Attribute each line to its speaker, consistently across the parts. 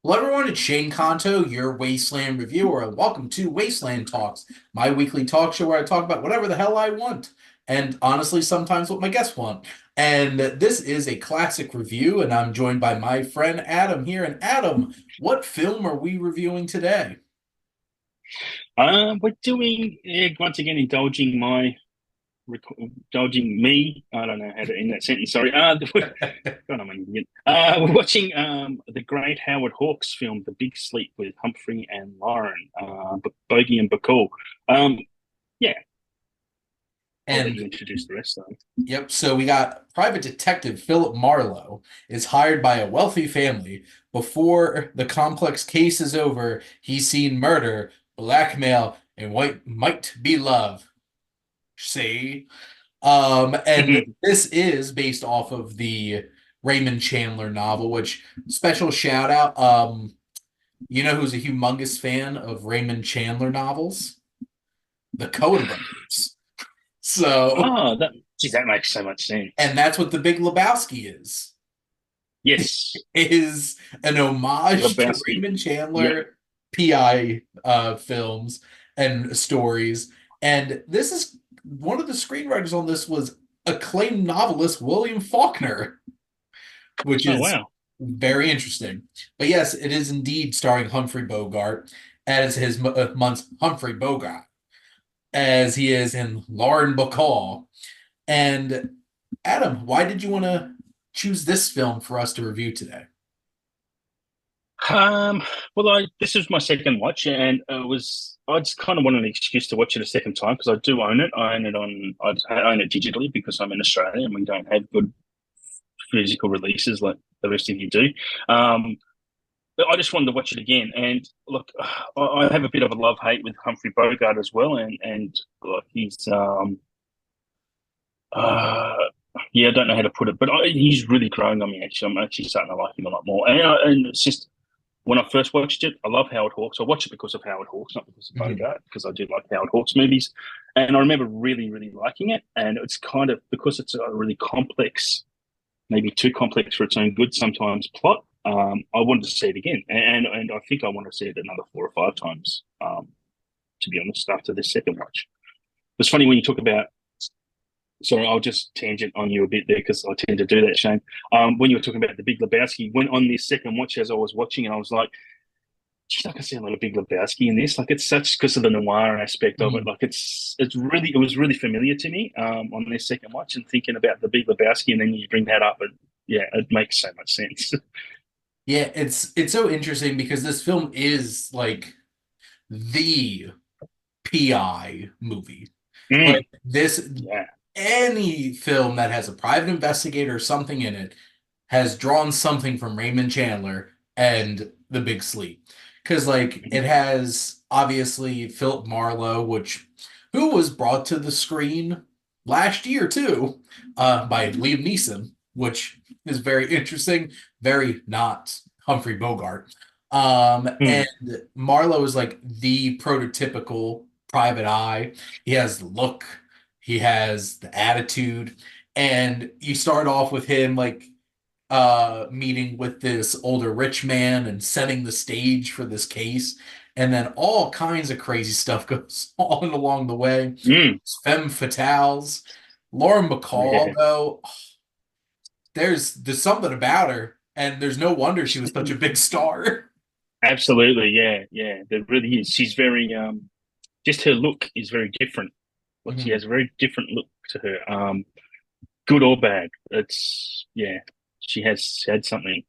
Speaker 1: Hello, everyone. It's Shane Kanto, your Wasteland reviewer, and welcome to Wasteland Talks, my weekly talk show where I talk about whatever the hell I want, and honestly, sometimes what my guests want. And this is a classic review, and I'm joined by my friend Adam here. And Adam, what film are we reviewing today?
Speaker 2: We're doing once again indulging me. I don't know how to end that sentence. Sorry. God, I'm an idiot. We're watching the great Howard Hawks film, The Big Sleep, with Humphrey and Lauren, Bogey and Bacall. Um, yeah, I'll let you
Speaker 1: And
Speaker 2: introduce the rest. Though.
Speaker 1: yep, so we got private detective Philip Marlowe is hired by a wealthy family. Before the complex case is over, he's seen murder, blackmail, and what might be love. See? And this is based off of the Raymond Chandler novel, which special shout out. You know who's a humongous fan of Raymond Chandler novels? The Coen brothers. So,
Speaker 2: Geez, that makes so much sense.
Speaker 1: and that's what The Big Lebowski is.
Speaker 2: Yes,
Speaker 1: Is an homage to
Speaker 2: Lebowski.
Speaker 1: Raymond
Speaker 2: Yep.
Speaker 1: Chandler PI films and stories. And this is one of the screenwriters on this was acclaimed novelist William Faulkner, which
Speaker 2: Oh
Speaker 1: is
Speaker 2: wow.
Speaker 1: very interesting. But yes, it is indeed starring Humphrey Bogart as his month's Humphrey Bogart, as he is in Lauren Bacall. And Adam, why did you want to choose this film for us to review today?
Speaker 2: Um, well, I this is my second watch, and it was I just kind of wanted an excuse to watch it a second time because I do own it. I own it digitally because I'm in Australia and we don't have good physical releases like the rest of you do. Um, but I just wanted to watch it again, and look, I have a bit of a love hate with Humphrey Bogart as well, and like he's uh yeah, I don't know how to put it, but he's really growing on me. Actually, I'm actually starting to like him a lot more, and it's just when I first watched it, I love Howard Hawks. I watched it because of Howard Hawks, not because of
Speaker 1: Mhm.
Speaker 2: Bogart, because I do like Howard Hawks movies. And I remember really, really liking it. And it's kind of because it's a really complex, maybe too complex for its own good sometimes plot. I wanted to see it again, and I think I want to see it another 4 or 5 times. To be honest, after this second watch, it's funny when you talk about. Sorry, I'll just tangent on you a bit there because I tend to do that, Shane. When you were talking about the Big Lebowski, went on this second watch as I was watching, and I was like, geez, I can see a lot of Big Lebowski in this. Like it's such because of the noir aspect of it.
Speaker 1: Mhm.
Speaker 2: Like it was really familiar to me on this second watch and thinking about the Big Lebowski, and then you bring that up, and yeah, it makes so much sense.
Speaker 1: Yeah, it's so interesting because this film is like the PI movie.
Speaker 2: Mm,
Speaker 1: Like this,
Speaker 2: yeah.
Speaker 1: any film that has a private investigator or something in it has drawn something from Raymond Chandler and The Big Sleep. Because like
Speaker 2: Mhm.
Speaker 1: it has obviously Philip Marlowe, which who was brought to the screen last year too, by Liam Neeson, which is very interesting, very not Humphrey Bogart. And
Speaker 2: Mm,
Speaker 1: Marlowe is like the prototypical private eye. He has the look, he has the attitude, and you start off with him like meeting with this older rich man and setting the stage for this case. And then all kinds of crazy stuff goes on along the way.
Speaker 2: mm,
Speaker 1: Femme fatales. Lauren Bacall,
Speaker 2: yeah.
Speaker 1: though, there's something about her, and there's no wonder she was such a big star.
Speaker 2: Absolutely, yeah, yeah. There really is. She's very just her look is very different. Like she
Speaker 1: Mhm.
Speaker 2: has a very different look to her. Good or bad. It's yeah. She has had something.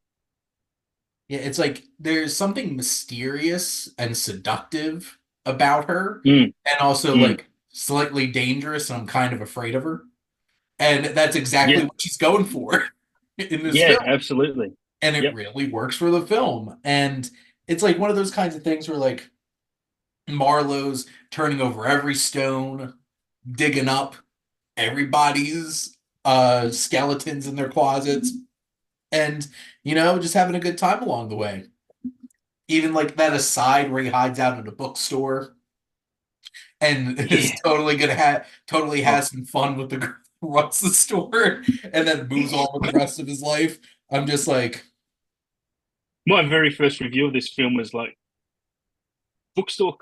Speaker 1: Yeah, it's like there's something mysterious and seductive about her,
Speaker 2: Mm,
Speaker 1: and also
Speaker 2: mm.
Speaker 1: like slightly dangerous, and I'm kind of afraid of her. And that's exactly
Speaker 2: Yeah,
Speaker 1: what she's going for in this
Speaker 2: yeah,
Speaker 1: film.
Speaker 2: absolutely.
Speaker 1: And it
Speaker 2: Yep.
Speaker 1: really works for the film. And it's like one of those kinds of things where like Marlowe's turning over every stone, digging up everybody's skeletons in their closets, and just having a good time along the way. Even like that aside where he hides out in a bookstore and is
Speaker 2: Yeah.
Speaker 1: totally
Speaker 2: Oh,
Speaker 1: has some fun with the girl who runs the store and then moves on with the rest of his life. I'm just like,
Speaker 2: My very first review of this film was like bookstore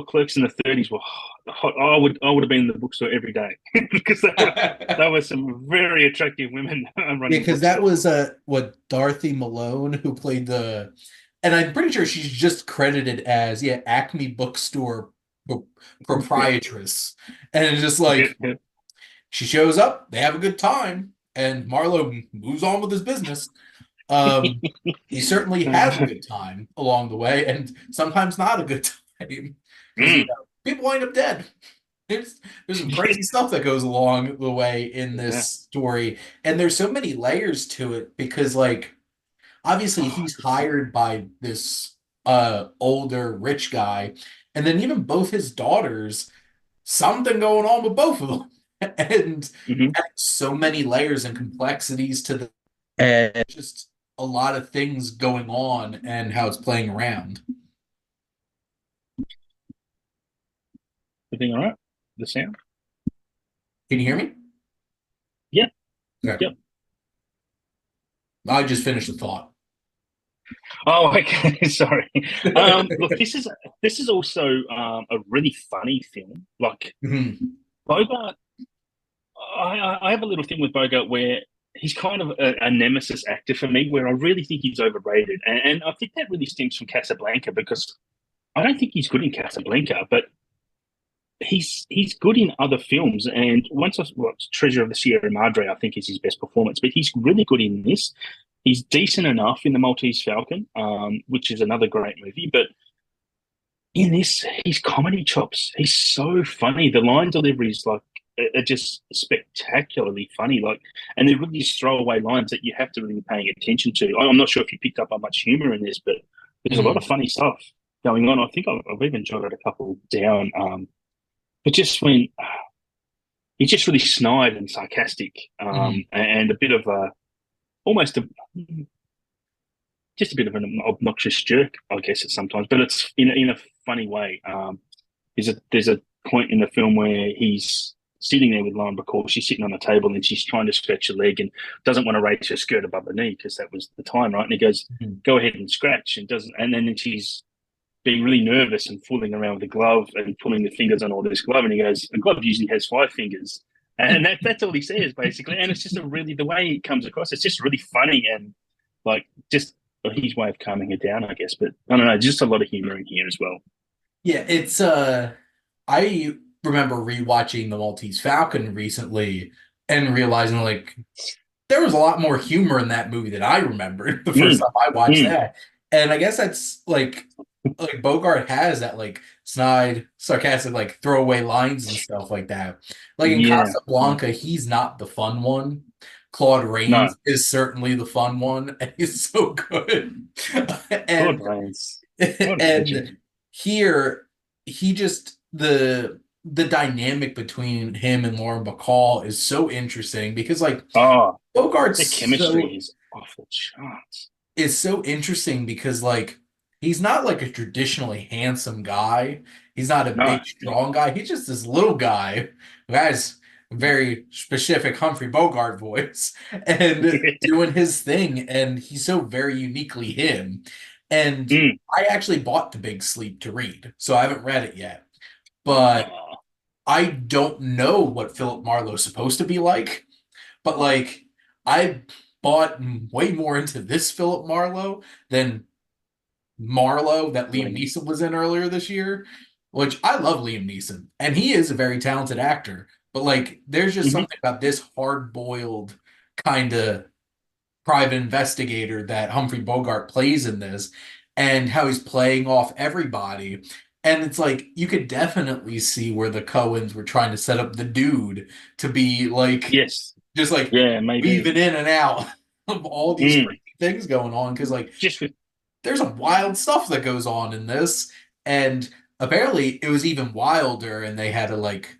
Speaker 2: clerks in the 30s were hot. I would have been in the bookstore every day because there were some very attractive women
Speaker 1: Yeah,
Speaker 2: running
Speaker 1: because that
Speaker 2: bookstores.
Speaker 1: was what Dorothy Malone who played and I'm pretty sure she's just credited as Acme Bookstore pro-
Speaker 2: Yeah,
Speaker 1: proprietress, and it's just
Speaker 2: yeah,
Speaker 1: like
Speaker 2: yeah.
Speaker 1: she shows up, they have a good time, and Marlowe moves on with his business. He certainly has a good time along the way, and sometimes not a good time because
Speaker 2: Mm,
Speaker 1: people wind up dead. There's there's some crazy stuff that goes along the way in this
Speaker 2: yeah.
Speaker 1: story, and there's so many layers to it because like obviously
Speaker 2: Oh,
Speaker 1: he's hired by this older rich guy, and then even both his daughters, something going on with both of them, and
Speaker 2: hmm.
Speaker 1: so many layers and complexities to the and just a lot of things going on and how it's playing around.
Speaker 2: Everything all right? The sound?
Speaker 1: Can you hear me?
Speaker 2: Yeah,
Speaker 1: Okay.
Speaker 2: yeah.
Speaker 1: I just finished the thought.
Speaker 2: Oh, okay. Sorry. Look, this is also a really funny film. Like
Speaker 1: Mhm.
Speaker 2: Bogart, I have a little thing with Bogart where he's kind of a nemesis actor for me, where I really think he's overrated, and I think that really stems from Casablanca because I don't think he's good in Casablanca, but he's good in other films. And once I watched Treasure of the Sierra Madre, I think is his best performance, but he's really good in this. He's decent enough in the Maltese Falcon, which is another great movie, but in this, his comedy chops, he's so funny. The line delivery is like are just spectacularly funny. Like, and they're really just throwaway lines that you have to really be paying attention to. I'm not sure if you picked up on much humor in this, but there's a lot of
Speaker 1: Mhm.
Speaker 2: funny stuff going on. I think I've even jotted a couple down. But just when he's just really snide and sarcastic,
Speaker 1: Mhm.
Speaker 2: and a bit of a almost a just a bit of an obnoxious jerk, I guess, at sometimes. But it's in a funny way. There's a point in the film where he's sitting there with Lauren Bacall. She's sitting on the table and she's trying to stretch her leg and doesn't want to raise her skirt above her knee because that was the time, right? And he goes,
Speaker 1: Mhm.
Speaker 2: "Go ahead and scratch," and doesn't. And then she's being really nervous and fooling around with the glove and pulling the fingers on all this glove. And he goes, "A glove usually has 5 fingers." And that's all he says basically. And it's just a really the way it comes across. It's just really funny and like just his way of calming her down, I guess. But I don't know, just a lot of humor in here as well.
Speaker 1: Yeah, it's I remember rewatching The Maltese Falcon recently and realizing like there was a lot more humor in that movie than I remembered the first
Speaker 2: Mm,
Speaker 1: time I watched
Speaker 2: mm,
Speaker 1: that. And I guess that's like Bogart has that like snide, sarcastic, like throwaway lines and stuff like that. Like in
Speaker 2: yeah.
Speaker 1: Casablanca, he's not the fun one. Claude
Speaker 2: No,
Speaker 1: Rains is certainly the fun one, and he's so good.
Speaker 2: Claude
Speaker 1: And
Speaker 2: Rains. What a legend.
Speaker 1: and here he just the dynamic between him and Lauren Bacall is so interesting because like
Speaker 2: Oh,
Speaker 1: Bogart's
Speaker 2: their chemistry
Speaker 1: so
Speaker 2: is off the charts.
Speaker 1: is so interesting because like he's not like a traditionally handsome guy. He's not a
Speaker 2: No,
Speaker 1: big
Speaker 2: no.
Speaker 1: strong guy. He's just this little guy who has a very specific Humphrey Bogart voice and doing his thing, and he's so very uniquely him. And
Speaker 2: Mm.
Speaker 1: I actually bought The Big Sleep to read, so I haven't read it yet. But
Speaker 2: Oh,
Speaker 1: I don't know what Philip Marlowe's supposed to be like. But like I bought way more into this Philip Marlowe than Marlowe that Liam
Speaker 2: really?
Speaker 1: Neeson was in earlier this year, which I love Liam Neeson, and he is a very talented actor. But like, there's just
Speaker 2: Hmm.
Speaker 1: something about this hard-boiled kind of private investigator that Humphrey Bogart plays in this, and how he's playing off everybody. And it's like you could definitely see where the Coens were trying to set up the dude to be like
Speaker 2: Yes.
Speaker 1: just like
Speaker 2: Yeah, maybe.
Speaker 1: weaving in and out of all these
Speaker 2: Mm.
Speaker 1: crazy things going on because like
Speaker 2: Just with
Speaker 1: there's some wild stuff that goes on in this, and apparently it was even wilder, and they had to like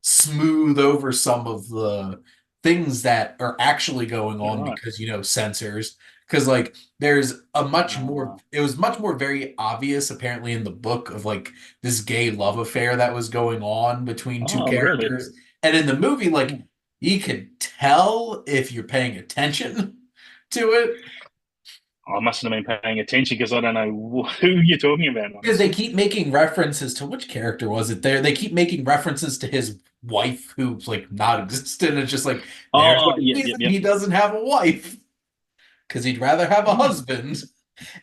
Speaker 1: smooth over some of the things that are actually going
Speaker 2: you're
Speaker 1: on
Speaker 2: right.
Speaker 1: because censors. Because like there's a much more
Speaker 2: Uh,
Speaker 1: it was much more very obvious apparently in the book of like this gay love affair that was going on between two
Speaker 2: oh, really?
Speaker 1: characters, and in the movie like
Speaker 2: Mm.
Speaker 1: you could tell if you're paying attention to it.
Speaker 2: I mustn't have been paying attention because I don't know who you're talking about,
Speaker 1: Because they
Speaker 2: honestly.
Speaker 1: keep making references to which character was it there? They keep making references to his wife who's like not existent. It's just like there's
Speaker 2: Oh,
Speaker 1: a
Speaker 2: yep, yep,
Speaker 1: reason
Speaker 2: yep.
Speaker 1: he doesn't have a wife because he'd rather have a
Speaker 2: Mm,
Speaker 1: husband.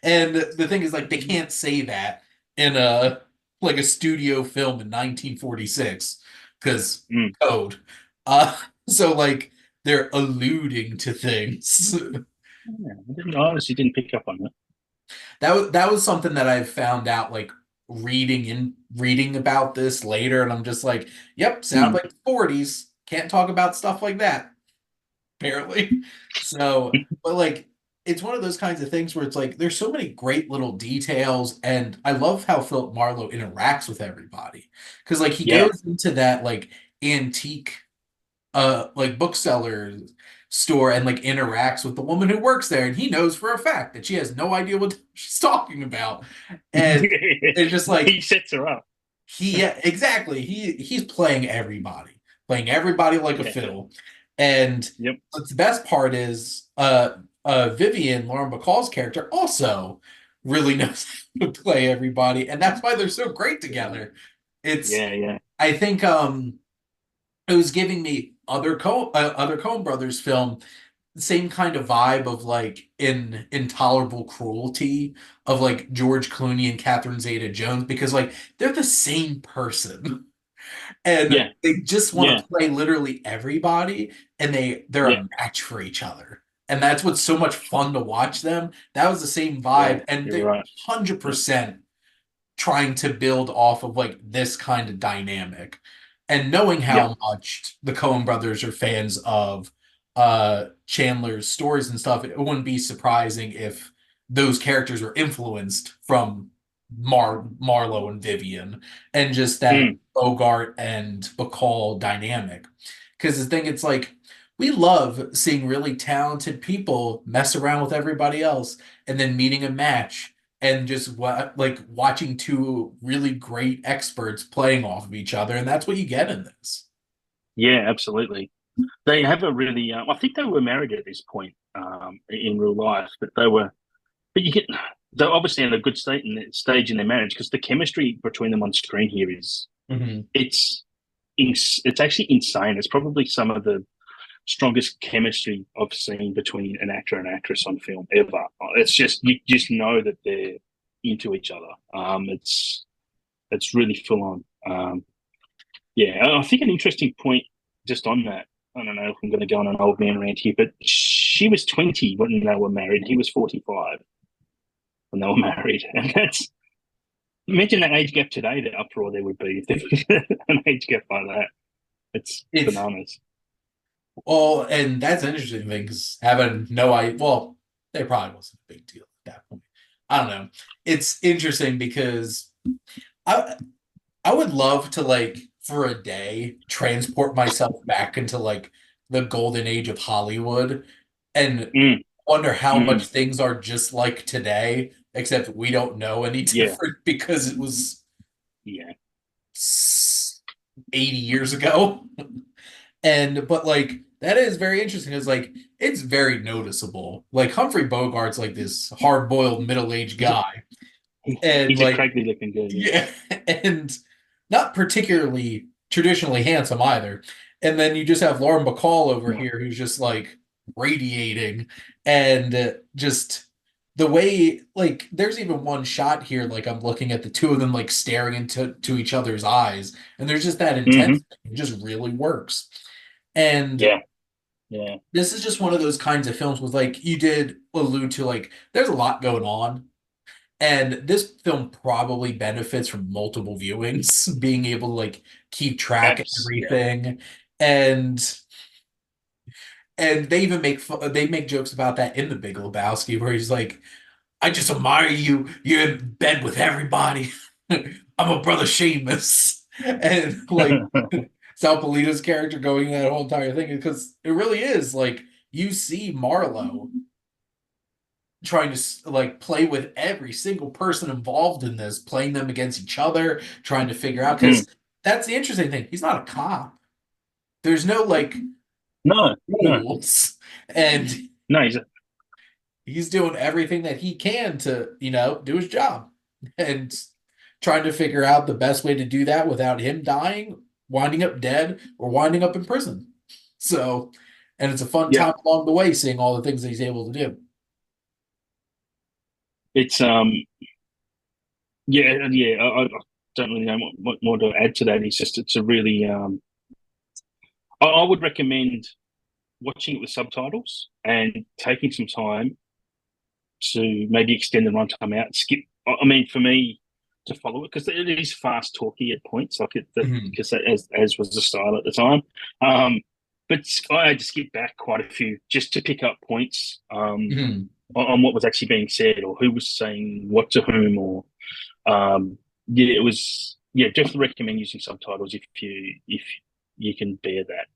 Speaker 1: And the thing is like they
Speaker 2: mm,
Speaker 1: can't say that in a like a studio film in 1946 because
Speaker 2: mm.
Speaker 1: code. Uh so like they're alluding to things.
Speaker 2: Yeah, I honestly didn't pick up on that.
Speaker 1: That was something that I found out like reading about this later, and I'm just like, yep, sounds
Speaker 2: Mm,
Speaker 1: like the 40s. Can't talk about stuff like that, apparently. So, but like it's one of those kinds of things where it's like there's so many great little details, and I love how Philip Marlowe interacts with everybody. Because like he
Speaker 2: yeah,
Speaker 1: goes into that like antique like bookseller store and like interacts with the woman who works there, and he knows for a fact that she has no idea what she's talking about. And it's just
Speaker 2: he
Speaker 1: like
Speaker 2: sets her up.
Speaker 1: yeah, exactly. He's playing everybody like a
Speaker 2: Yeah,
Speaker 1: fiddle. And
Speaker 2: yep,
Speaker 1: what's the best part is Vivian, Lauren Bacall's character, also really knows how to play everybody, and that's why they're so great
Speaker 2: yeah,
Speaker 1: together. It's
Speaker 2: yeah, yeah,
Speaker 1: I think it was giving me other Coen Brothers film the same kind of vibe of like in intolerable cruelty of like George Clooney and Catherine Zeta-Jones because like they're the same person and
Speaker 2: yeah,
Speaker 1: they just want
Speaker 2: yeah,
Speaker 1: to play literally everybody and they're
Speaker 2: yeah,
Speaker 1: a match for each other. And that's what's so much fun to watch them. That was the same
Speaker 2: yeah.
Speaker 1: vibe and
Speaker 2: You're
Speaker 1: they're
Speaker 2: right. Yeah,
Speaker 1: 100% trying to build off of like this kind of dynamic and knowing
Speaker 2: yep,
Speaker 1: how much the Coen brothers are fans of Chandler's stories and stuff, it wouldn't be surprising if those characters were influenced from Marlowe and Vivian and just that
Speaker 2: mm,
Speaker 1: Bogart and Bacall dynamic. Because the thing, it's like we love seeing really talented people mess around with everybody else and then meeting a match and just like watching two really great experts playing off of each other, and that's what you get in this.
Speaker 2: yeah, absolutely. They have a really. I think they were married at this point in real life, but they were. But you get they're obviously in a good stage in their marriage because the chemistry between them on screen here is
Speaker 1: Hmm.
Speaker 2: it's it's actually insane. It's probably some of the strongest chemistry I've seen between an actor and actress on film ever. It's just you just know that they're into each other. It's really full on. Yeah, I think an interesting point just on that. I don't know if I'm going to go on an old man rant here, but she was 20 when they were married. He was 45 when they were married, and that's imagine that age gap today. The uproar there would be if there was an age gap like that. It's
Speaker 1: It's
Speaker 2: bananas.
Speaker 1: well, and that's an interesting thing because having no idea, well, there probably wasn't a big deal at that point. I don't know. It's interesting because I I would love to like for a day transport myself back into like the golden age of Hollywood and
Speaker 2: Mm,
Speaker 1: wonder how much
Speaker 2: mm,
Speaker 1: things are just like today, except we don't know any
Speaker 2: yeah,
Speaker 1: different because it was
Speaker 2: yeah,
Speaker 1: 80 years ago. And but like that is very interesting. It's like it's very noticeable. Like Humphrey Bogart's like this hard-boiled middle-aged
Speaker 2: he's a,
Speaker 1: guy. And
Speaker 2: he's a
Speaker 1: like
Speaker 2: crazy looking dude. Yeah.
Speaker 1: yeah, and not particularly traditionally handsome either. And then you just have Lauren Bacall over
Speaker 2: No.
Speaker 1: here who's just like radiating and just the way like there's even one shot here like I'm looking at the two of them like staring into each other's eyes and there's just that
Speaker 2: Hmm.
Speaker 1: intensity. It just really works. And
Speaker 2: Yeah, yeah,
Speaker 1: this is just one of those kinds of films with like you did allude to like there's a lot going on and this film probably benefits from multiple viewings, being able to like keep track of
Speaker 2: yeah.
Speaker 1: everything. And they even they make jokes about that in The Big Lebowski, where he's like, "I just admire you. You're in bed with everybody. I'm a brother Seamus," and like Sal Polito's character going that whole entire thing because it really is like you see Marlowe trying to like play with every single person involved in this, playing them against each other, trying to figure out
Speaker 2: Mm.
Speaker 1: because that's the interesting thing. He's not a cop. There's no like
Speaker 2: No, no,
Speaker 1: rules, and
Speaker 2: no. He's a
Speaker 1: he's doing everything that he can to, do his job and trying to figure out the best way to do that without him dying, winding up dead, or winding up in prison. So, and it's a fun
Speaker 2: Yeah,
Speaker 1: time along the way seeing all the things that he's able to do.
Speaker 2: it's yeah. I don't really know what more to add to that. It's just it's a really I would recommend watching it with subtitles and taking some time to maybe extend the runtime out. Skip. I mean, for me to follow it because it is fast talky at points, like it that
Speaker 1: Mhm.
Speaker 2: because as was the style at the time. Um, but I had to skip back quite a few just to pick up points
Speaker 1: Mhm.
Speaker 2: on what was actually being said or who was saying what to whom or yeah, it was yeah. Definitely recommend using subtitles if you can bear that,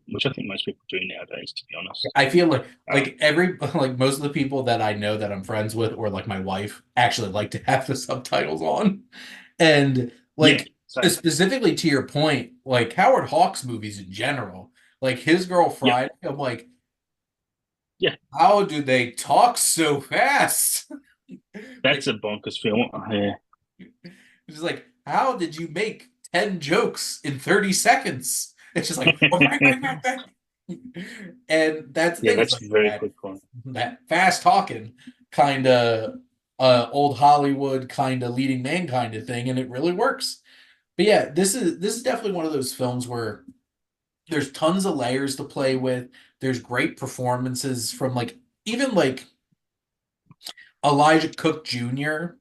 Speaker 2: which I think most people do nowadays, to be honest.
Speaker 1: I feel like
Speaker 2: Um,
Speaker 1: like most of the people that I know that I'm friends with or like my wife actually like to have the subtitles on. And
Speaker 2: yeah,
Speaker 1: like
Speaker 2: same.
Speaker 1: specifically to your point, like Howard Hawks movies in general, like His Girl
Speaker 2: Yeah,
Speaker 1: Friday, I'm like,
Speaker 2: yeah.
Speaker 1: how do they talk so fast?
Speaker 2: That's
Speaker 1: Like
Speaker 2: a bonkers film. Yeah,
Speaker 1: it's like, how did you make 10 jokes in 30 seconds? It's just like, oh, bang, bang, bang, bang. And that's the
Speaker 2: yeah.
Speaker 1: thing. It's
Speaker 2: That's
Speaker 1: like
Speaker 2: very
Speaker 1: that
Speaker 2: quick one.
Speaker 1: fast talking kind of old Hollywood kind of leading man kind of thing, and it really works. But yeah, this is definitely one of those films where there's tons of layers to play with. There's great performances from like even like Elijah Cook Jr.,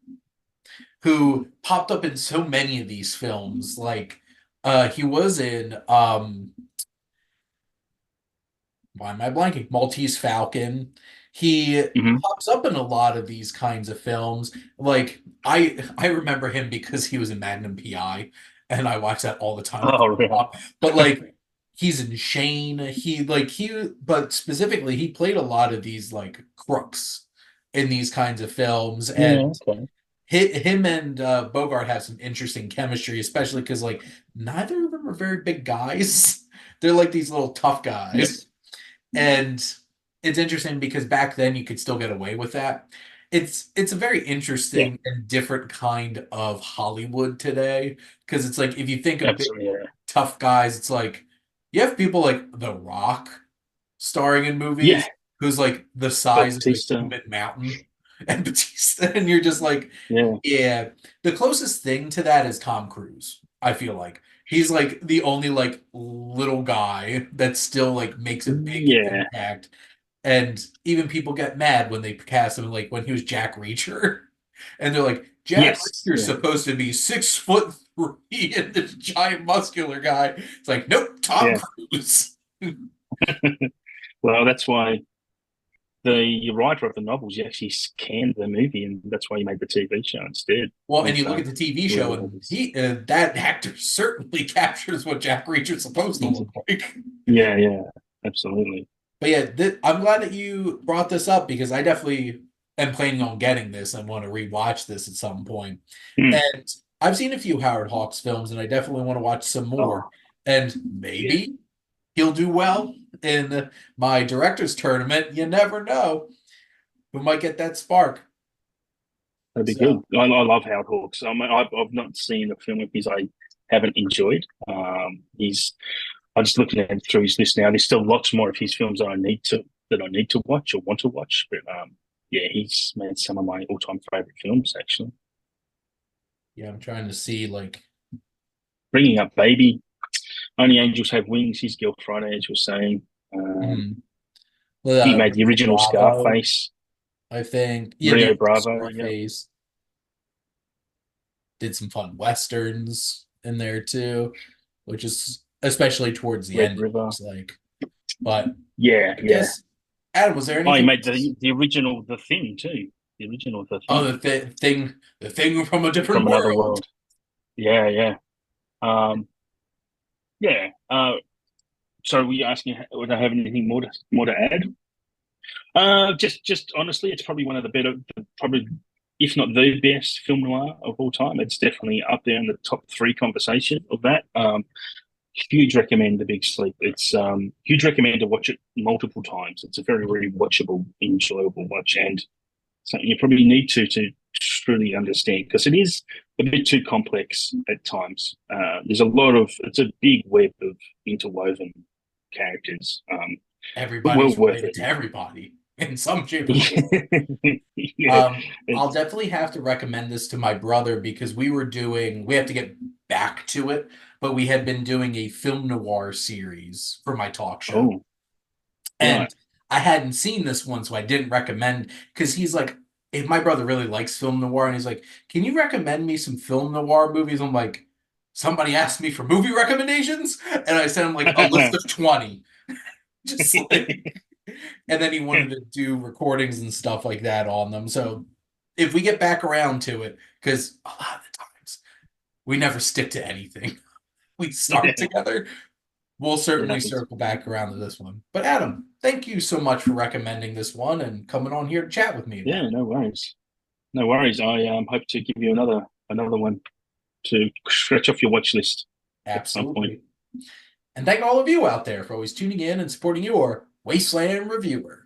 Speaker 1: who popped up in so many of these films. Like he was in why am I blanking? Maltese Falcon. He
Speaker 2: Hmm.
Speaker 1: pops up in a lot of these kinds of films. Like I remember him because he was in Magnum PI, and I watch that all the time
Speaker 2: Oh,
Speaker 1: growing
Speaker 2: really?
Speaker 1: up. But like he's in Shane. But specifically he played a lot of these like crooks in these kinds of films,
Speaker 2: Yeah.
Speaker 1: and
Speaker 2: Okay.
Speaker 1: him and Bogart have some interesting chemistry, especially because like neither of them are very big guys. They're like these little tough
Speaker 2: Yeah.
Speaker 1: guys. And it's interesting because back then you could still get away with that. It's a very
Speaker 2: Yeah.
Speaker 1: interesting and different kind of Hollywood today. Because it's like if you think of big
Speaker 2: Absolutely. Yeah.
Speaker 1: tough guys, it's like you have people like The Rock starring in
Speaker 2: Yeah.
Speaker 1: movies who's like the size of a
Speaker 2: Batista.
Speaker 1: human mountain and Batista, and you're just like,
Speaker 2: Yeah.
Speaker 1: yeah. The closest thing to that is Tom Cruise, I feel like. He's like the only like little guy that still like makes a big
Speaker 2: Yeah.
Speaker 1: impact. And even people get mad when they cast him like when he was Jack Reacher. And they're like, Jack
Speaker 2: Yes.
Speaker 1: Reacher's
Speaker 2: Yeah.
Speaker 1: supposed to be 6'3" and this giant muscular guy. It's like, nope, Tom
Speaker 2: Yeah.
Speaker 1: Cruise.
Speaker 2: Well, that's why the writer of the novels actually scanned the movie, and that's why he made the TV show instead.
Speaker 1: Well, and
Speaker 2: And
Speaker 1: you look
Speaker 2: so
Speaker 1: at the TV
Speaker 2: we
Speaker 1: show,
Speaker 2: all
Speaker 1: and
Speaker 2: this.
Speaker 1: he that actor certainly captures what Jack Reacher's supposed to look like.
Speaker 2: Yeah. Yeah. Absolutely.
Speaker 1: But yeah, I'm glad that you brought this up because I definitely am planning on getting this and want to rewatch this at some point.
Speaker 2: Mm.
Speaker 1: And I've seen a few Howard Hawks films, and I definitely want to watch some more.
Speaker 2: Oh,
Speaker 1: And
Speaker 2: yeah.
Speaker 1: maybe he'll do well in my director's tournament. You never know. We might get that spark.
Speaker 2: That'd be good.
Speaker 1: So,
Speaker 2: I love Howard Hawks. I mean, I've not seen a film of his I haven't enjoyed. He's I'm just looking at him through his list now. There's still lots more of his films that I need to watch or want to watch. But yeah, he's made some of my all-time favorite films. Actually,
Speaker 1: yeah, I'm trying to see like,
Speaker 2: Bringing Up Baby, Only Angels Have Wings, His Girl Friday, as you were saying. Um,
Speaker 1: hmm,
Speaker 2: he made the
Speaker 1: Rio
Speaker 2: original
Speaker 1: Bravo,
Speaker 2: Scarface,
Speaker 1: I think. Yeah, the
Speaker 2: Rio
Speaker 1: original
Speaker 2: Bravo. Yeah,
Speaker 1: Scarface. Did some fun westerns in there too, which is especially towards the
Speaker 2: Red
Speaker 1: end, it
Speaker 2: River.
Speaker 1: looks like. But
Speaker 2: Yeah,
Speaker 1: I
Speaker 2: yeah.
Speaker 1: guess, Adam, was there
Speaker 2: Oh, he
Speaker 1: anything
Speaker 2: made
Speaker 1: else?
Speaker 2: the original The Thing too. The original The
Speaker 1: Oh,
Speaker 2: Thing
Speaker 1: the thing from a different
Speaker 2: from another
Speaker 1: world.
Speaker 2: world. Yeah, yeah. Um, yeah. So were you asking would I have anything more to add? Just honestly, it's probably one of the better, probably if not the best film noir of all time. It's definitely up there in the top three conversation of that. huge recommend The Big Sleep. It's huge recommend to watch it multiple times. It's a very, very watchable, enjoyable watch, and something you probably need to truly understand because it is a bit too complex at times. There's a lot of it's a big web of interwoven characters, but well
Speaker 1: Everybody's
Speaker 2: worth
Speaker 1: related
Speaker 2: it.
Speaker 1: to everybody in some shape or form.
Speaker 2: Yeah,
Speaker 1: I'll
Speaker 2: it's
Speaker 1: definitely have to recommend this to my brother because we have to get back to it, but we had been doing a film noir series for my talk show.
Speaker 2: oh right.
Speaker 1: And I hadn't seen this one, so I didn't recommend because he's like, if my brother really likes film noir, and he's like, "Can you recommend me some film noir movies?" I'm like, somebody asked me for movie recommendations, and I sent him like a list of 20. Just like, and then he wanted to do recordings and stuff like that on them. So if we get back around to it, because a lot of the times we never stick to anything we start
Speaker 2: It
Speaker 1: together, we'll certainly
Speaker 2: happens.
Speaker 1: circle back around to this one. But Adam, thank you so much for recommending this one and coming on here to chat with me about
Speaker 2: Yeah,
Speaker 1: it.
Speaker 2: no worries. No worries. I hope to give you another one to scratch off your watch list at some point.
Speaker 1: Absolutely. And thank all of you out there for always tuning in and supporting your Wasteland Reviewer.